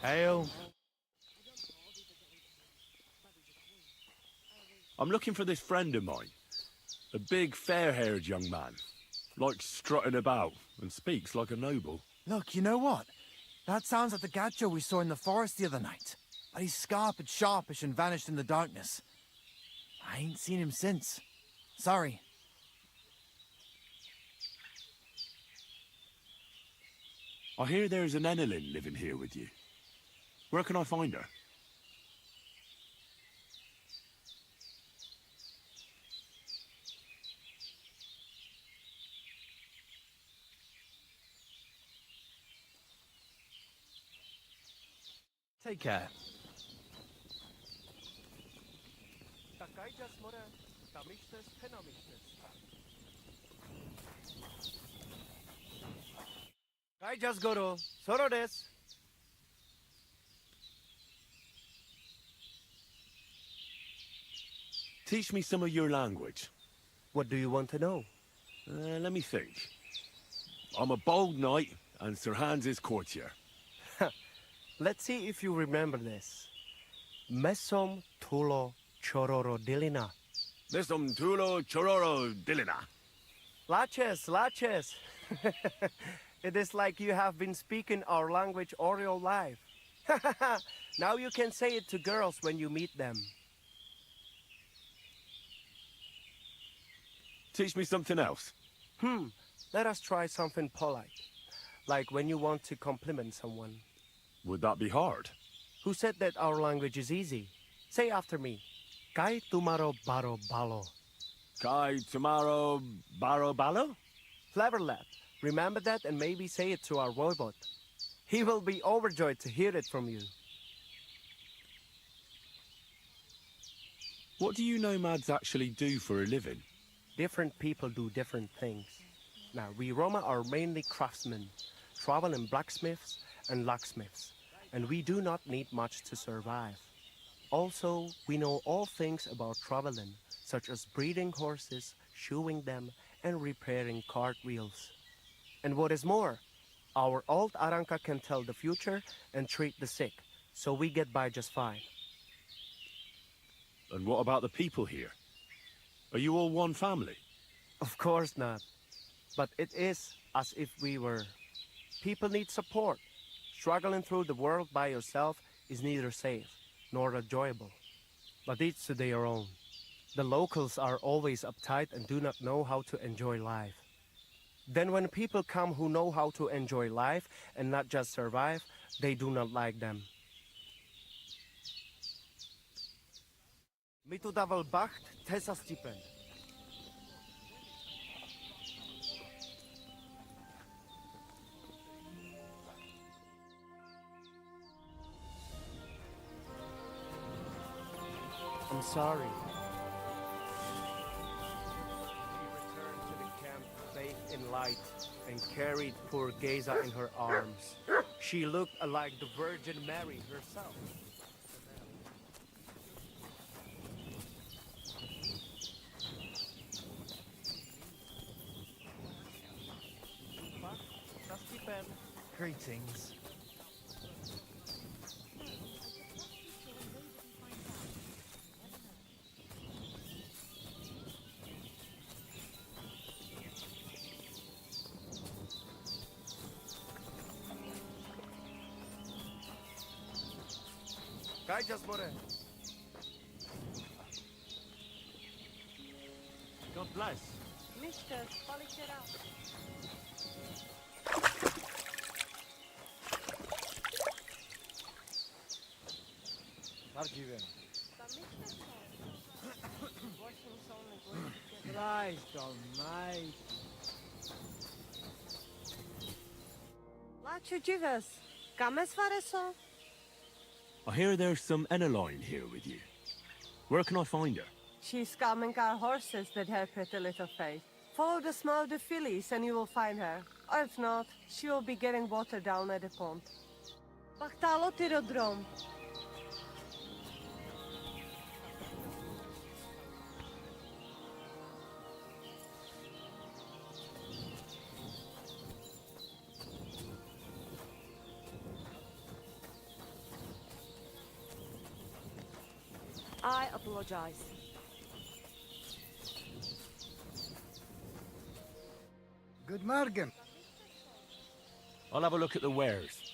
Hail. I'm looking for this friend of mine. A big, fair-haired young man. Likes strutting about and speaks like a noble. Look, you know what? That sounds like the gacho we saw in the forest the other night. But he's scarp and sharpish and vanished in the darkness. I ain't seen him since. Sorry. I hear there's an Enelin living here with you. Where can I find her? Take care. Gaijas goro, soro desu. Teach me some of your language. What do you want to know? Let me think. I'm a bold knight, and Sir Hans is courtier. Let's see if you remember this. Mesom tulo chororo dilina. Mesum tulo chororo dilina. Laches, laches. It is like you have been speaking our language all your life. Now you can say it to girls when you meet them. Teach me something else. Let us try something polite. Like when you want to compliment someone. Would that be hard? Who said that our language is easy? Say after me. Kai tumaro baro balo. Kai tomorrow baro balo? Clever lad. Remember that and maybe say it to our voivod. He will be overjoyed to hear it from you. What do you nomads actually do for a living? Different people do different things. Now, we Roma are mainly craftsmen, travel in blacksmiths and locksmiths, and we do not need much to survive. Also, we know all things about traveling, such as breeding horses, shoeing them, and repairing cartwheels. And what is more, our old Aranka can tell the future and treat the sick, so we get by just fine. And what about the people here? Are you all one family? Of course not. But it is as if we were. People need support. Struggling through the world by yourself is neither safe nor enjoyable. But each to their own. The locals are always uptight and do not know how to enjoy life. Then when people come who know how to enjoy life and not just survive, they do not like them. Mi tu daval bacht, tesa stipen. I'm sorry. She returned to the camp bathed in light and carried poor Geza in her arms. She looked like the Virgin Mary herself. Greetings. Gaijas more. God bless. Mister, polish it out. Prawdziwym. Tam mister Głośnym są głośnikiem. Christ almighty. Laço divas. Kames vareso. I hear there's some Eneline here with you. Where can I find her? She's calming our horses with her pretty little face. Follow the smell of the fillies and you will find her. Or if not, she will be getting water down at the pond. Bachtalo tyrodrom. I apologize. Good morning. I'll have a look at the wares.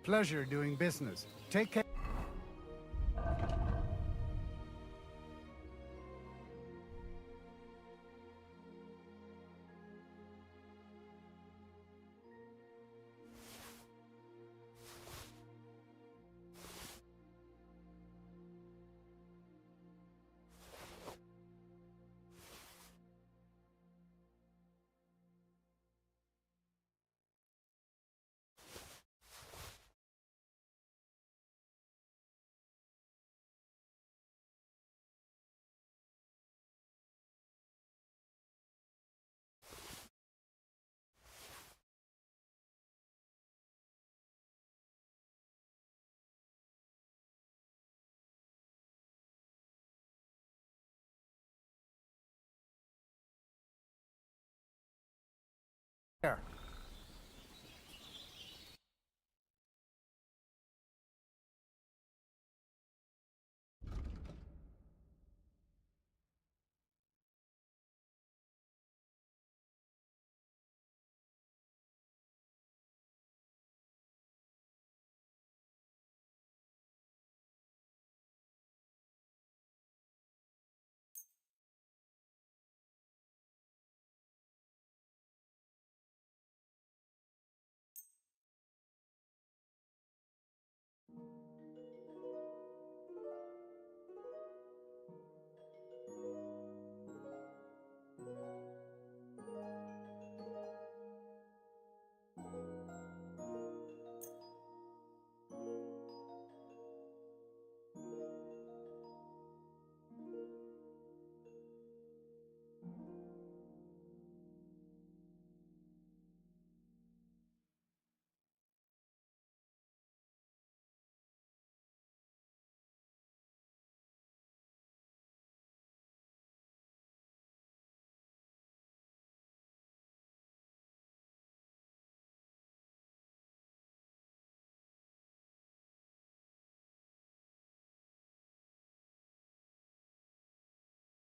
Pleasure doing business. Take care.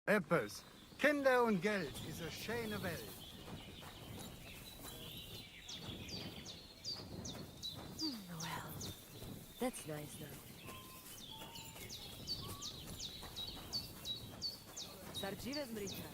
Eppes. Kinder und Geld ist eine schöne Welt. Well, that's nice now. Sardziwe zmrycia.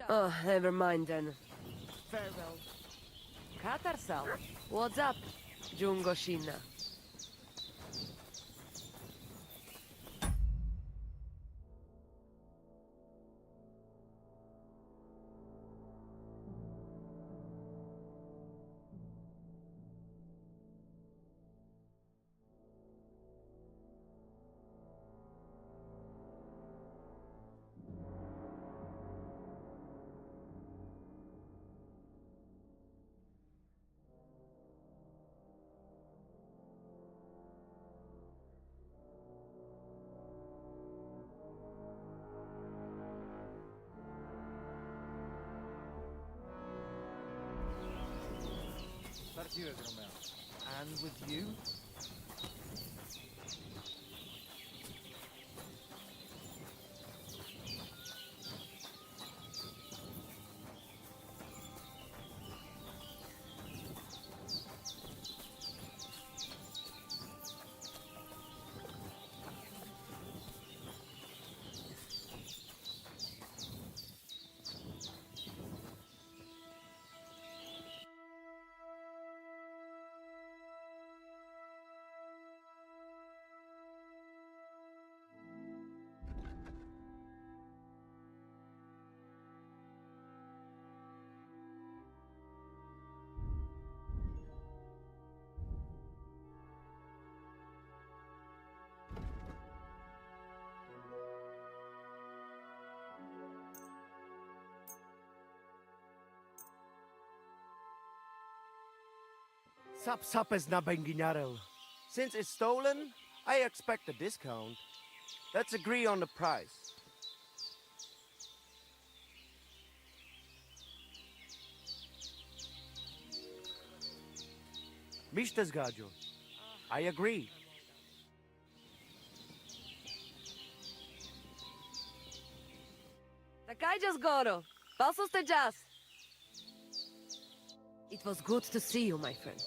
Oh, never mind then. Farewell. Katarsal, what's up, Jungoshina? And with you? Sap is na benginarel. Since it's stolen, I expect a discount. Let's agree on the price. Mr. Zgajo, I agree. Takaj Goro, Pasos Tejas. It was good to see you, my friend.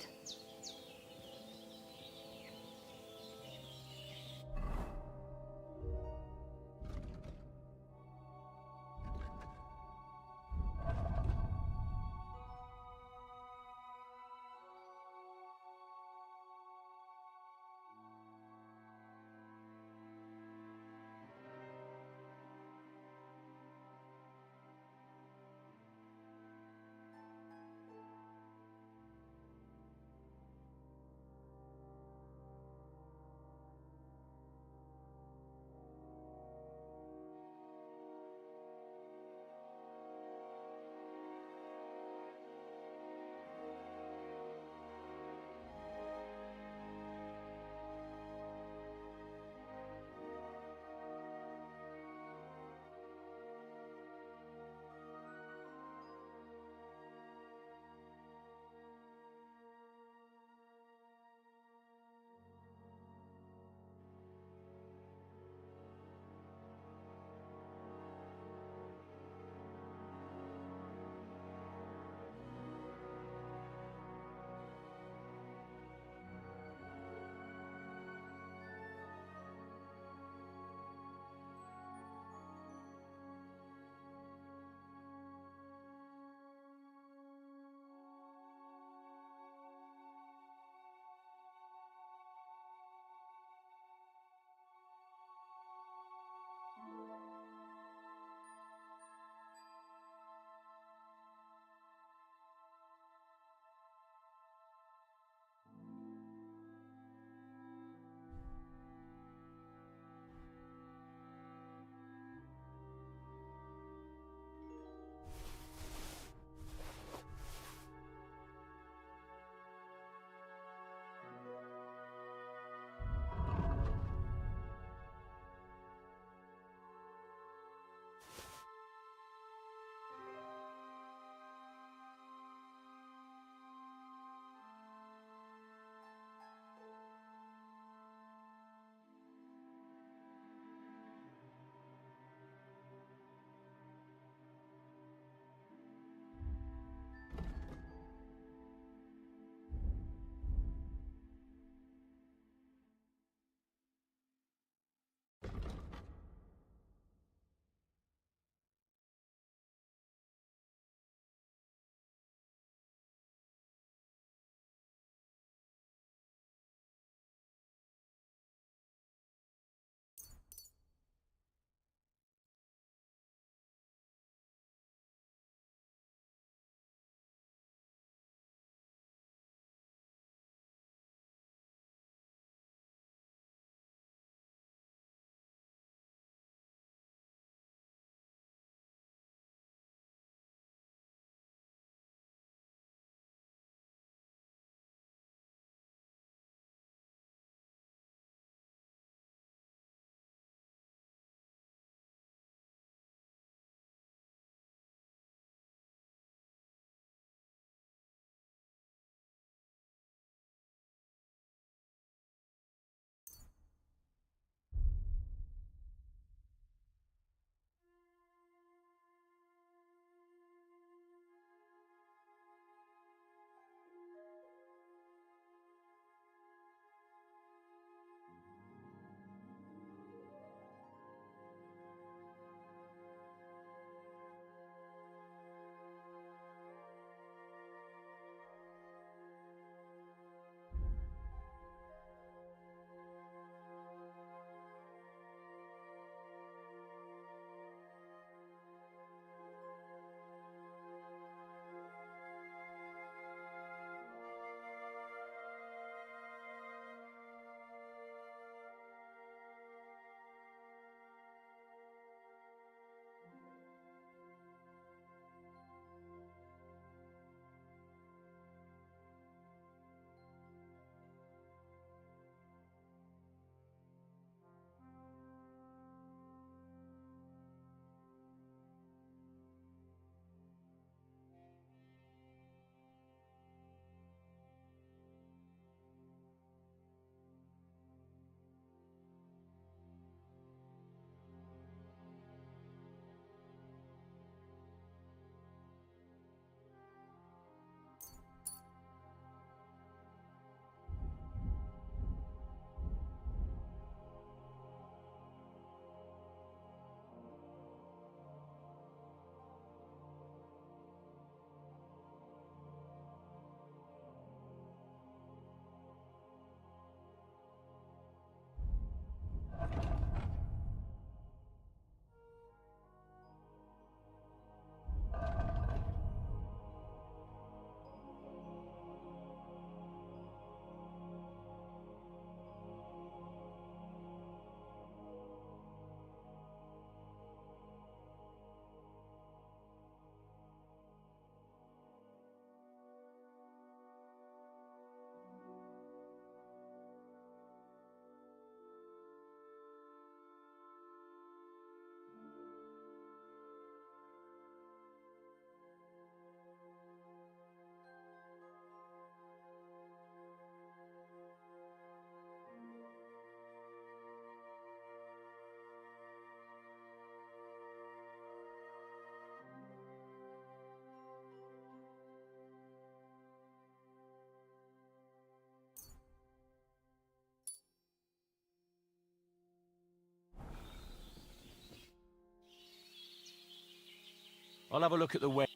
I'll have a look at the way.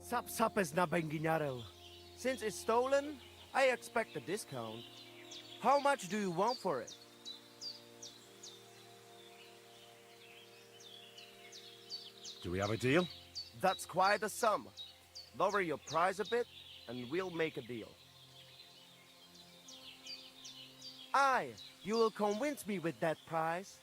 Sap is na benginarel. Since it's stolen, I expect a discount. How much do you want for it? Do we have a deal? That's quite a sum. Lower your price a bit, and we'll make a deal. Aye, you will convince me with that price.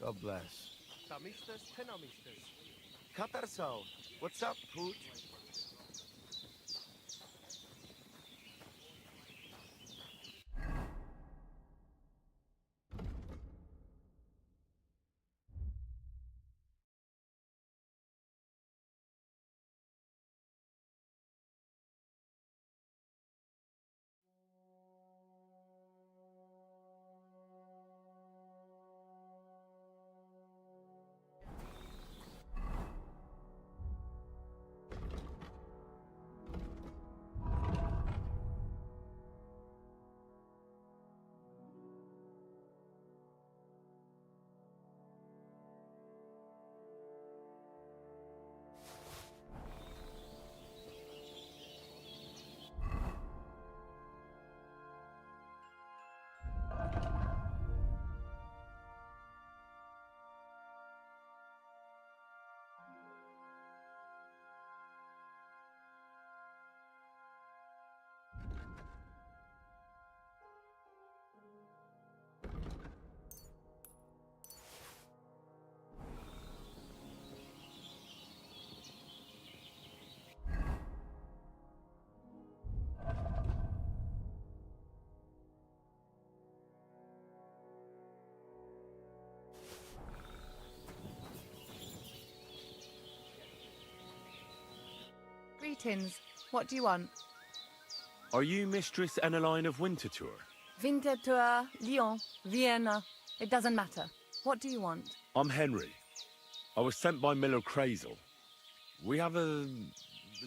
God bless. Tamistas, penamistas. Katarsal, what's up, Poot? Greetings. What do you want? Are you Mistress Eneline of Winterthur? Winterthur, Lyon, Vienna. It doesn't matter. What do you want? I'm Henry. I was sent by Miller Crazel. We have a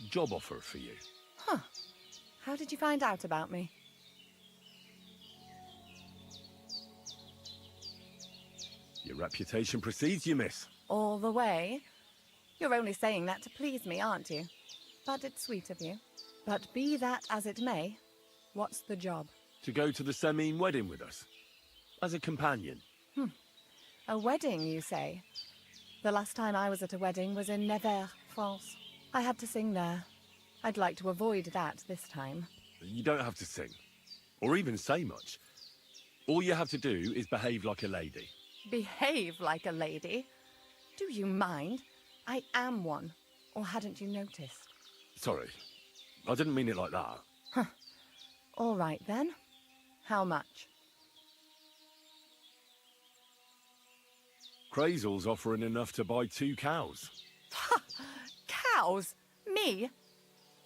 job offer for you. Huh. How did you find out about me? Your reputation precedes you, miss. All the way? You're only saying that to please me, aren't you? But it's sweet of you. But be that as it may, what's the job? To go to the Semine wedding with us. As a companion. A wedding, you say? The last time I was at a wedding was in Nevers, France. I had to sing there. I'd like to avoid that this time. You don't have to sing. Or even say much. All you have to do is behave like a lady. Behave like a lady? Do you mind? I am one. Or hadn't you noticed? Sorry. I didn't mean it like that. All right, then. How much? Crazel's offering enough to buy 2 cows. Cows? Me?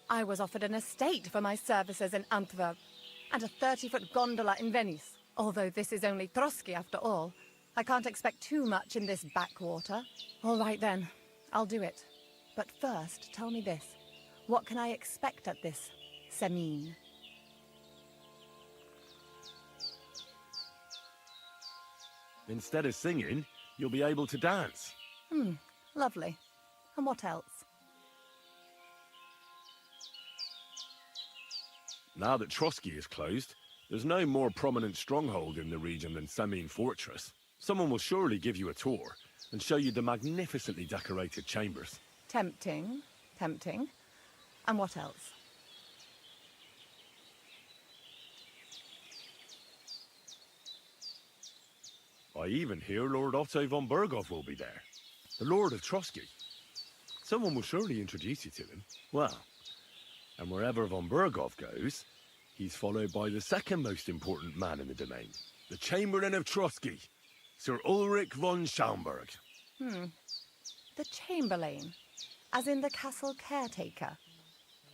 I was offered an estate for my services in Antwerp, and a 30-foot gondola in Venice. Although this is only Trotsky after all, I can't expect too much in this backwater. All right then, I'll do it. But first, tell me this. What can I expect at this Semine? Instead of singing, you'll be able to dance. Lovely. And what else? Now that Trotsky is closed, there's no more prominent stronghold in the region than Semine Fortress. Someone will surely give you a tour and show you the magnificently decorated chambers. Tempting. Tempting. And what else? I even hear Lord Otto von Berghoff will be there. The Lord of Trotsky. Someone will surely introduce you to him. Well, and wherever von Berghoff goes, he's followed by the second most important man in the domain. The Chamberlain of Trotsky, Sir Ulrich von Schaumburg. The Chamberlain? As in the castle caretaker?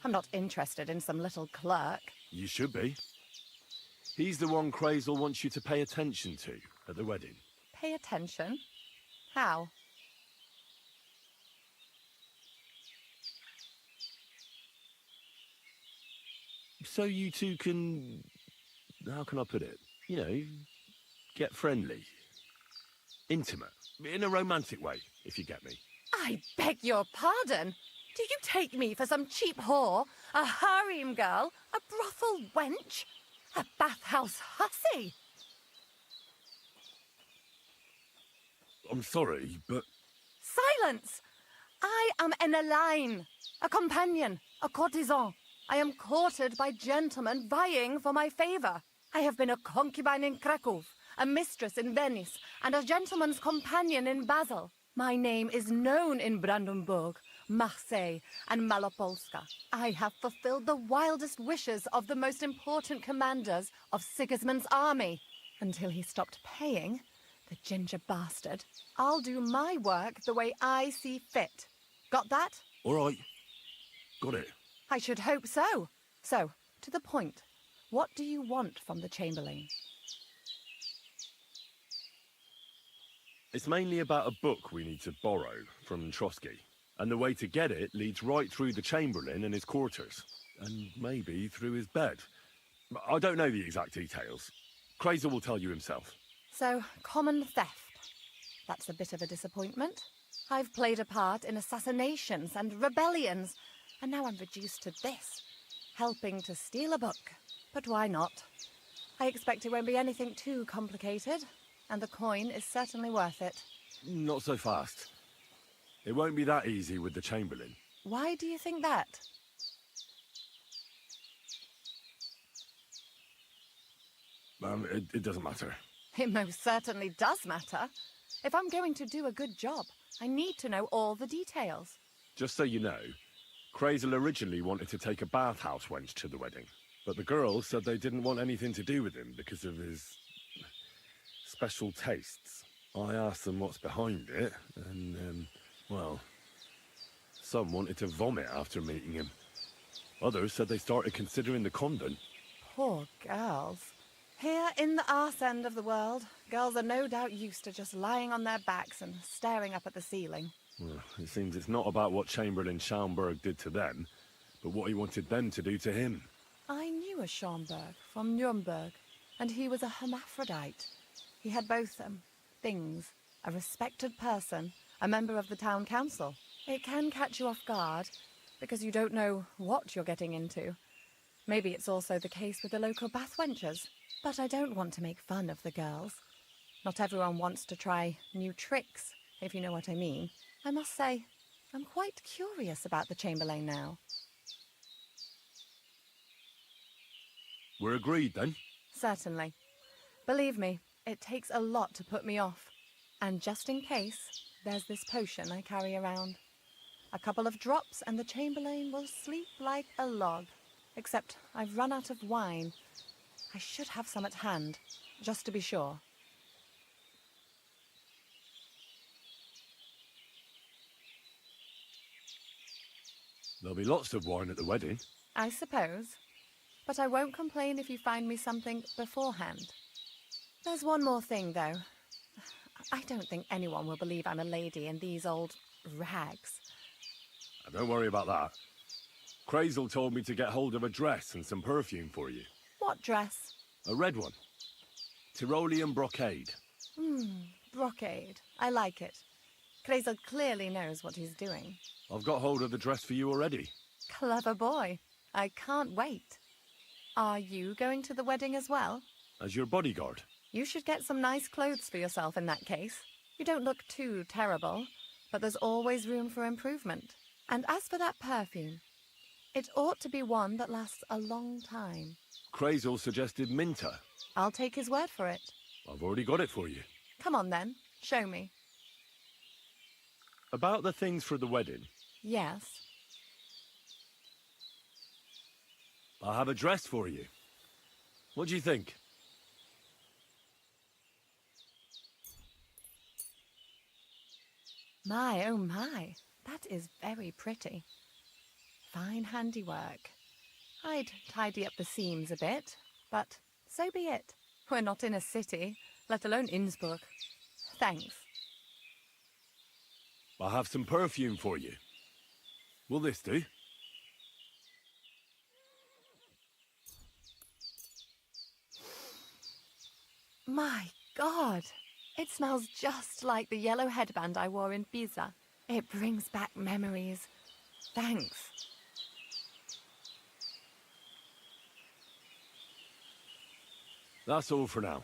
I'm not interested in some little clerk. You should be. He's the one Crazel wants you to pay attention to at the wedding. Pay attention? How? So you two can... how can I put it? You know, get friendly. Intimate. In a romantic way, if you get me. I beg your pardon? Do you take me for some cheap whore? A harem girl? A brothel wench? A bathhouse hussy? I'm sorry, but... Silence! I am Eneline, a companion, a courtesan. I am courted by gentlemen vying for my favor. I have been a concubine in Krakow, a mistress in Venice, and a gentleman's companion in Basel. My name is known in Brandenburg, Marseille, and Malopolska. I have fulfilled the wildest wishes of the most important commanders of Sigismund's army. Until he stopped paying, the ginger bastard, I'll do my work the way I see fit. Got that? All right. Got it. I should hope so. So, to the point. What do you want from the Chamberlain? It's mainly about a book we need to borrow from Trotsky. And the way to get it leads right through the Chamberlain and his quarters. And maybe through his bed. I don't know the exact details. Crazel will tell you himself. So, common theft. That's a bit of a disappointment. I've played a part in assassinations and rebellions, and now I'm reduced to this. Helping to steal a book. But why not? I expect it won't be anything too complicated, and the coin is certainly worth it. Not so fast. It won't be that easy with the Chamberlain. Why do you think that? It doesn't matter. It most certainly does matter. If I'm going to do a good job, I need to know all the details. Just so you know, Crazel originally wanted to take a bathhouse wench to the wedding. But the girls said they didn't want anything to do with him because of his special tastes. I asked them what's behind it, and, well, some wanted to vomit after meeting him. Others said they started considering the convent. Poor girls. Here in the arse end of the world, girls are no doubt used to just lying on their backs and staring up at the ceiling. Well, it seems it's not about what Chamberlain Schaumburg did to them, but what he wanted them to do to him. I knew a Schomburg from Nuremberg, and he was a hermaphrodite. He had both things, a respected person, a member of the town council. It can catch you off guard, because you don't know what you're getting into. Maybe it's also the case with the local bathwenchers, but I don't want to make fun of the girls. Not everyone wants to try new tricks, if you know what I mean. I must say, I'm quite curious about the Chamberlain now. We're agreed, then? Certainly. Believe me, it takes a lot to put me off. And just in case, there's this potion I carry around. A couple of drops and the Chamberlain will sleep like a log. Except I've run out of wine. I should have some at hand, just to be sure. There'll be lots of wine at the wedding. I suppose. But I won't complain if you find me something beforehand. There's one more thing, though. I don't think anyone will believe I'm a lady in these old rags. Don't worry about that. Crazel told me to get hold of a dress and some perfume for you. What dress? A red one. Tyrolean brocade. Brocade. I like it. Crazel clearly knows what he's doing. I've got hold of the dress for you already. Clever boy. I can't wait. Are you going to the wedding as well? As your bodyguard. You should get some nice clothes for yourself in that case. You don't look too terrible, but there's always room for improvement. And as for that perfume, it ought to be one that lasts a long time. Crazel suggested Minter. I'll take his word for it. I've already got it for you. Come on then, show me. About the things for the wedding. Yes. I have a dress for you. What do you think? My, oh my, that is very pretty. Fine handiwork. I'd tidy up the seams a bit, but so be it. We're not in a city, let alone Innsbruck. Thanks. I have some perfume for you. Will this do? My God, it smells just like the yellow headband I wore in Pisa. It brings back memories. Thanks. That's all for now.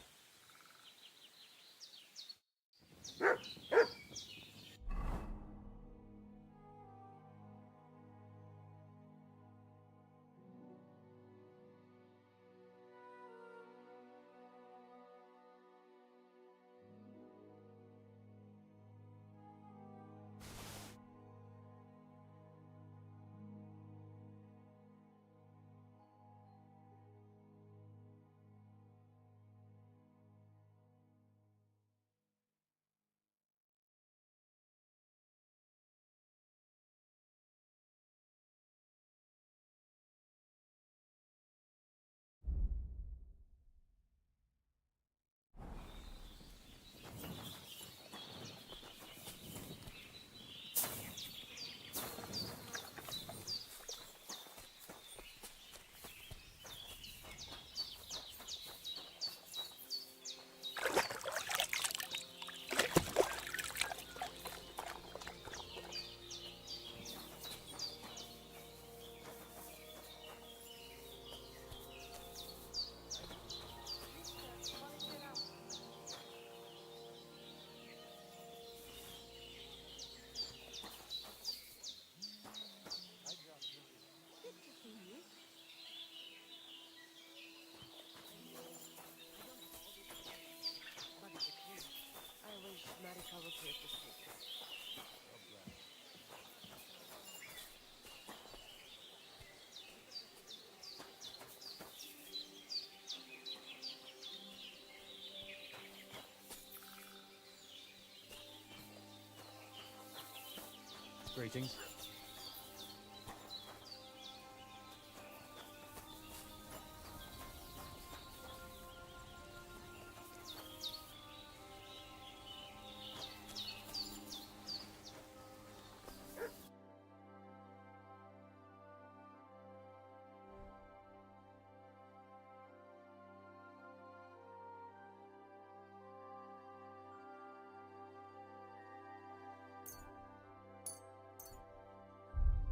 Greetings.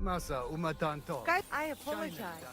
Masa umatanto. I apologize.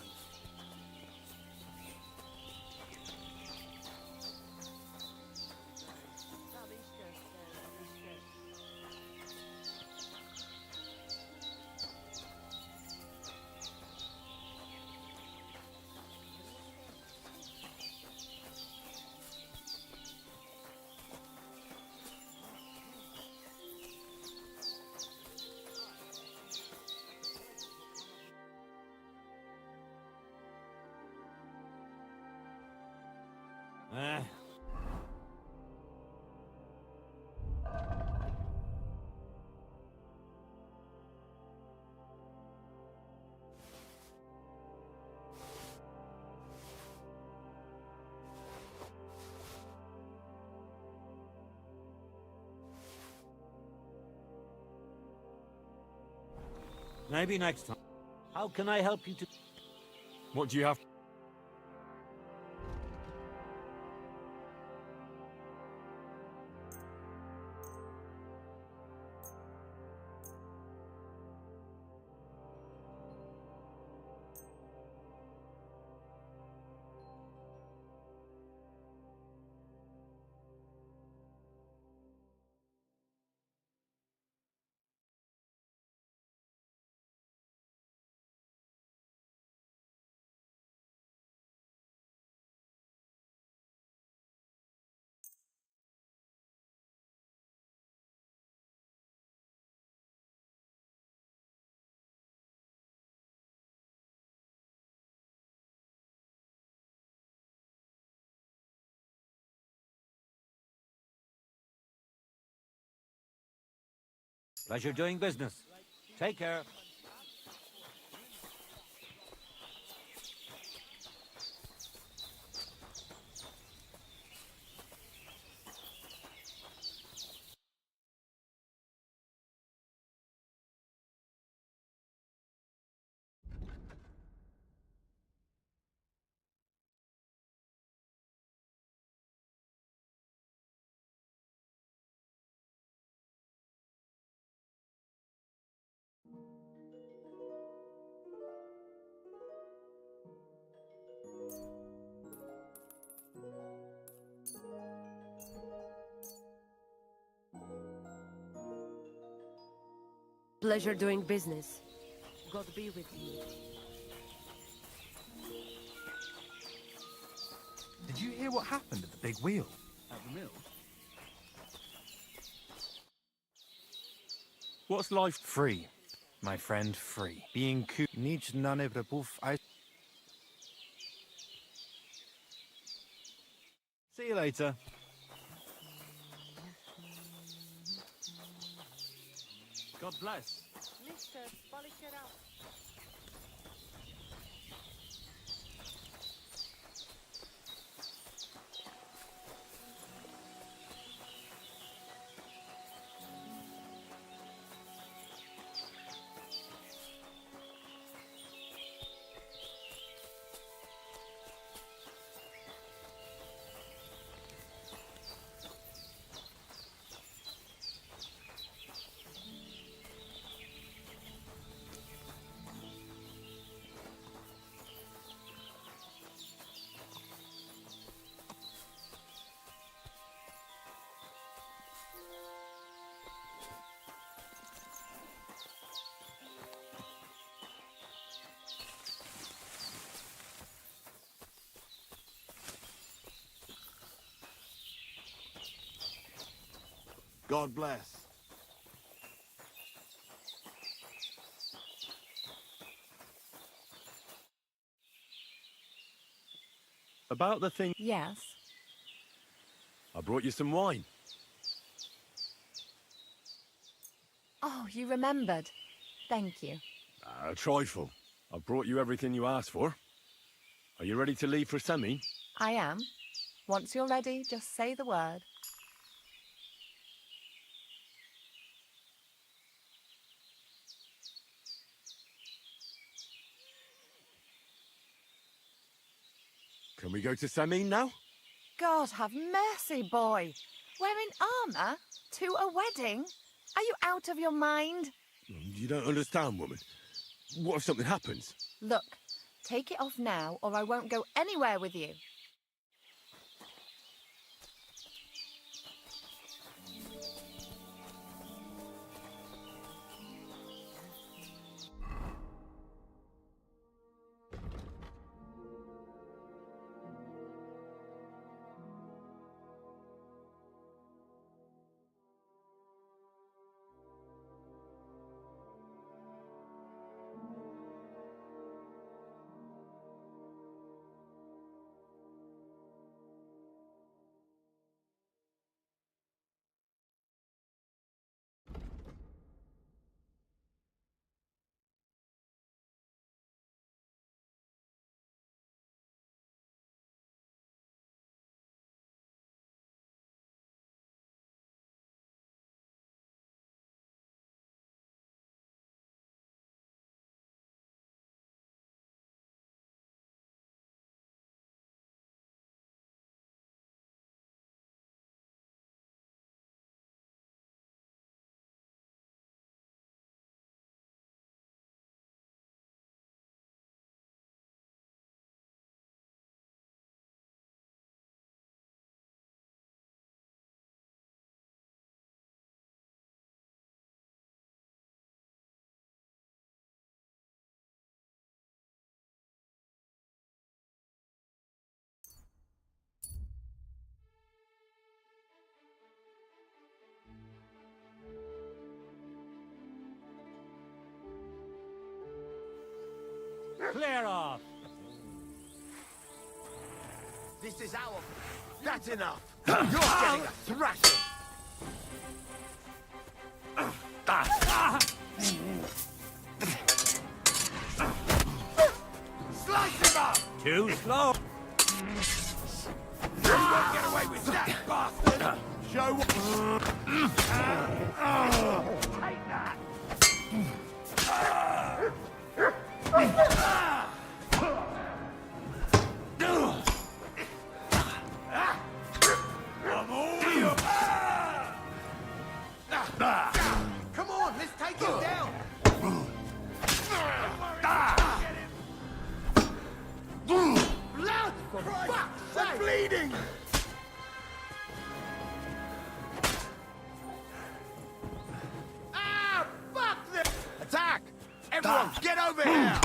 Maybe next time. How can I help you to... What do you have? Pleasure doing business. Take care. Pleasure doing business. God be with you. Did you hear what happened at the big wheel? At the mill? What's life? Free. My friend, free. Being cool. Nic nane prepów. See you later. God bless. Mister, polish it out. God bless. About the thing, Yes. I brought you some wine. Oh, you remembered. Thank you. A trifle. I've brought you everything you asked for. Are you ready to leave for Semi? I am. Once you're ready, just say the word. Can we go to Semi now? God have mercy, boy. Wearing armour? To a wedding? Are you out of your mind? You don't understand, woman. what if something happens? Look, take it off now, or I won't go anywhere with you. Clear off! This is our... That's enough! You're getting a thrashing! Slice him up! Too slow! You won't get away with that, bastard! Show what... Take that! Come on, let's take him down! Blood! For fuck's sake! Bleeding! Ah! Fuck this! Attack! Everyone, get over here!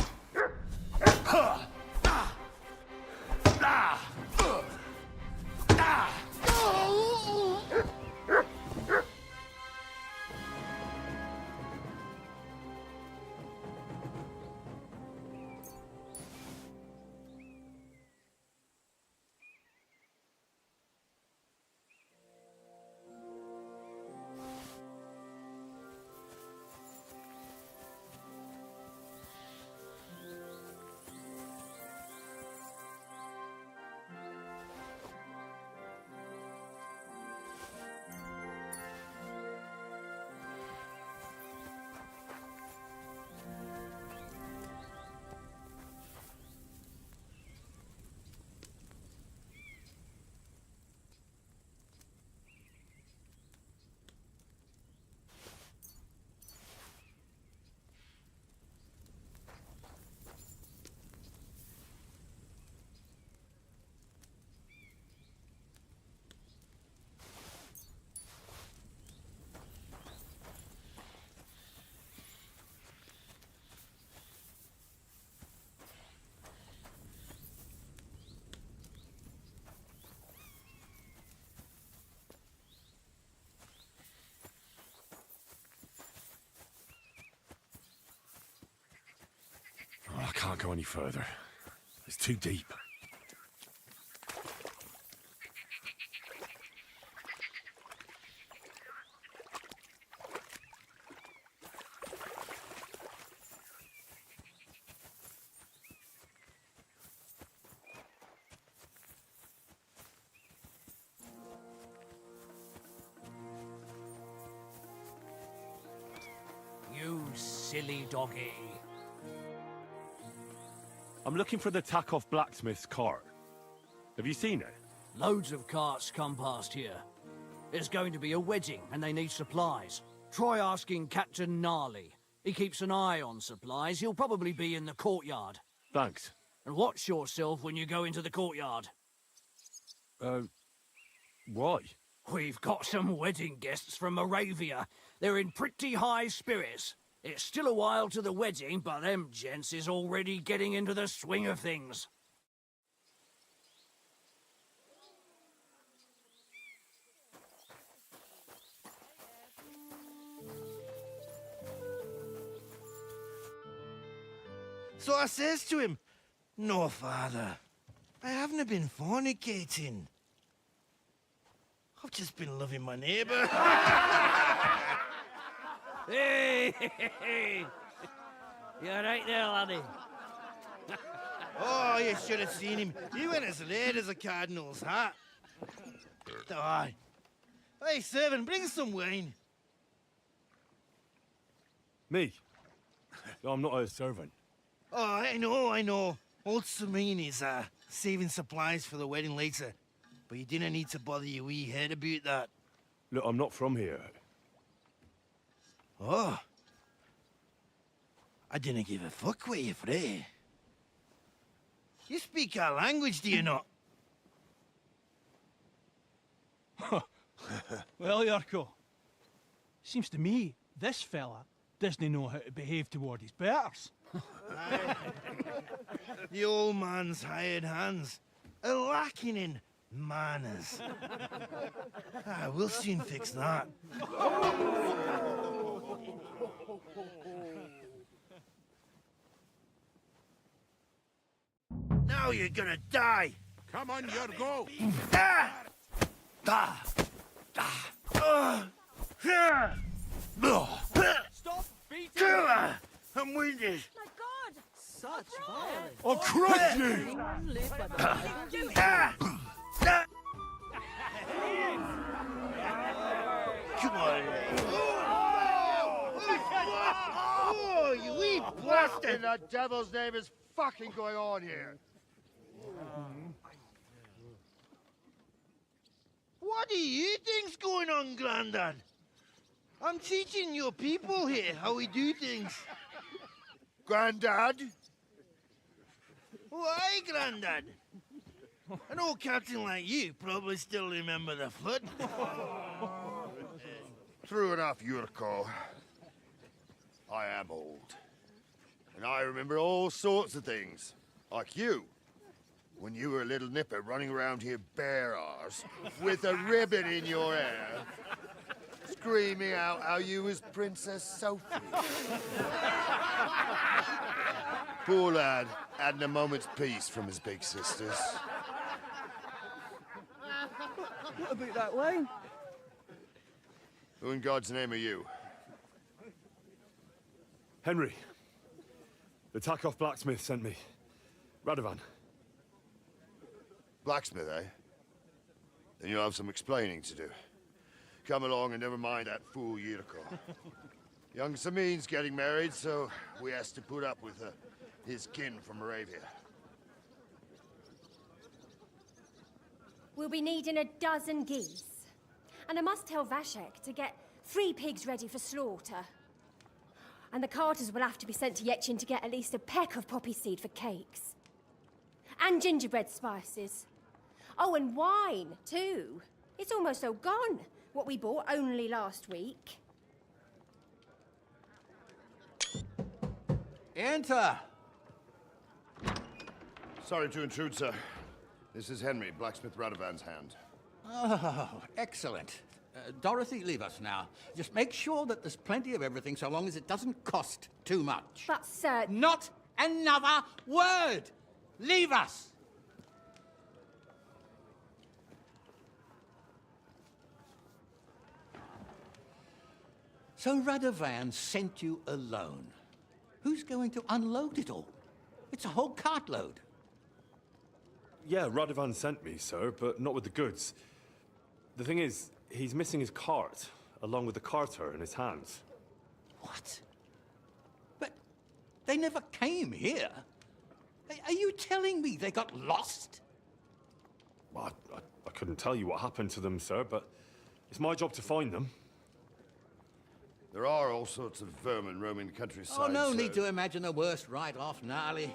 Oh, I can't go any further. It's too deep. You silly doggy. I'm looking for the Takoff blacksmith's cart. Have you seen it? Loads of carts come past here. There's going to be a wedding and they need supplies. Try asking Captain Gnarly. He keeps an eye on supplies. He'll probably be in the courtyard. Thanks. And watch yourself when you go into the courtyard. Why? We've got some wedding guests from Moravia. They're in pretty high spirits. It's still a while to the wedding, but them gents is already getting into the swing of things. So I says to him, "No, father, I haven't been fornicating. I've just been loving my neighbour." Hey! You're right there, laddie. Oh, you should have seen him. He went as late as a cardinal's hat. Aye. Hey, servant, bring some wine. Me? I'm not a servant. Oh, I know. Old Samine is saving supplies for the wedding later. But you didn't need to bother your wee head about that. Look, I'm not from here. Oh. I didn't give a fuck where you're from. You speak our language, do you not? Well, Yurko, seems to me this fella doesn't know how to behave toward his betters. The old man's hired hands are lacking in manners. We'll soon fix that. Now you're gonna die. Come on, Yurko. Stop beating! I'm wounded. My God! Such violence. I'll crush you! Come on. Oh, you wee What in the devil's name is fucking going on here? What do you think's going on, Grandad? I'm teaching your people here how we do things. Grandad? Why, Grandad? An old captain like you probably still remember the foot. True enough, Yurko. I am old. And I remember all sorts of things. Like you. When you were a little nipper running around here bare arse, with a ribbon in your hair, screaming out how you was Princess Sophie. Poor lad, hadn't a moment's peace from his big sisters. What about that wine? Who in God's name are you? Henry. The Takoff blacksmith sent me. Radovan. Blacksmith, eh? Then you'll have some explaining to do. Come along and never mind that fool Yurko. Young Samine's getting married, so we has to put up with his kin from Moravia. We'll be needing a dozen geese. And I must tell Vashek to get 3 pigs ready for slaughter. And the carters will have to be sent to Yetchin to get at least a peck of poppy seed for cakes. And gingerbread spices. Oh, and wine, too. It's almost all gone. What we bought only last week. Enter! Sorry to intrude, sir. This is Henry, blacksmith Radovan's hand. Oh, excellent. Dorothy, leave us now. Just make sure that there's plenty of everything so long as it doesn't cost too much. But, sir... Not another word! Leave us! So Radovan sent you alone. Who's going to unload it all? It's a whole cartload. Yeah, Radovan sent me, sir, but not with the goods. The thing is, he's missing his cart, along with the carter in his hands. What? But they never came here. Are you telling me they got lost? Well, I couldn't tell you what happened to them, sir, but it's my job to find them. There are all sorts of vermin roaming the countryside. Oh, no so- need to imagine the worst right off, gnarly.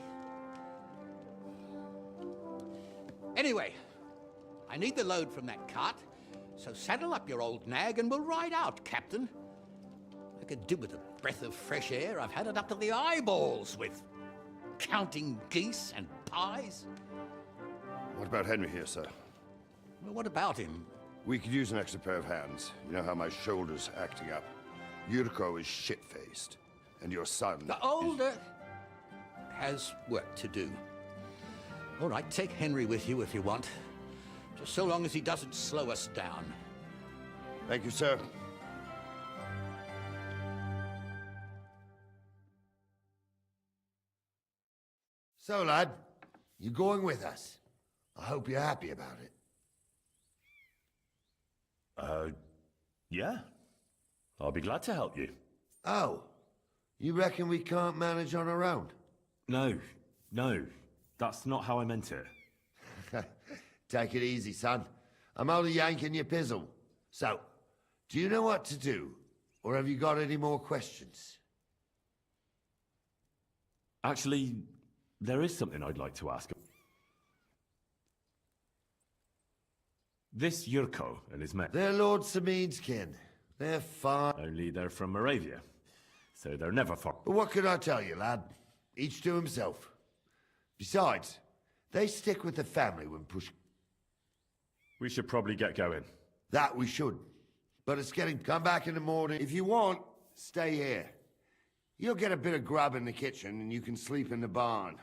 Anyway, I need the load from that cart, so saddle up your old nag and we'll ride out, Captain. I could do with a breath of fresh air. I've had it up to the eyeballs with counting geese and pies. What about Henry here, sir? Well, what about him? We could use an extra pair of hands. You know how my shoulder's acting up. Yurko is shit-faced, and your son The older has work to do. All right, take Henry with you if you want. Just so long as he doesn't slow us down. Thank you, sir. So, lad, you going with us? I hope you're happy about it. Yeah. I'll be glad to help you. Oh, you reckon we can't manage on our own? No, that's not how I meant it. Take it easy, son. I'm only yanking your pizzle. So, do you know what to do? Or have you got any more questions? Actually, there is something I'd like to ask. This Yurko and his men. They're Lord Samin's kin. They're far... Only they're from Moravia, so they're never far. But what can I tell you, lad? Each to himself. Besides, they stick with the family when push... We should probably get going. That we should. But it's getting... Come back in the morning. If you want, stay here. You'll get a bit of grub in the kitchen and you can sleep in the barn.